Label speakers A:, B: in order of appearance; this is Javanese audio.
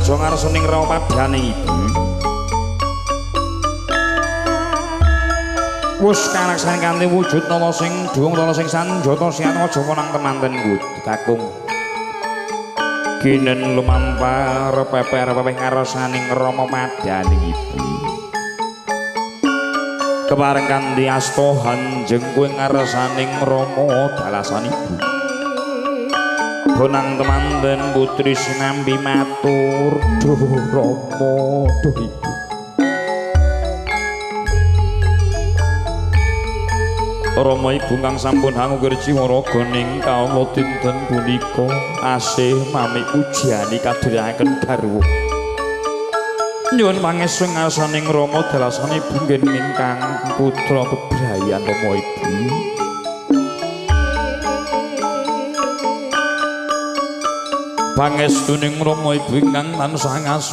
A: aja ngarsaning rawa padane ibu. Wus karaksan kanthi wujud nama sing dhuwung tana sing sanjata sian aja menang temantenku kakung. Kinen lumampar peper-peper ngarsaning rama padane ibu. Kebareng kanthi asta hanjeng kowe ngarsaning rama dalasan ibu. Bonang temanten putri sinambi matur duh Rama duh ibu. Rama ibu kang sampun hangu jiwaraga ning kaula dinten punika asih mami pujani kadherekaken garwa. Nyuwun pangestu ngarsaning Rama dalasan ibu nggih ingkang putra kebrayan Rama ibu. Pangestuning Rama ibu ingkang tansah ngasu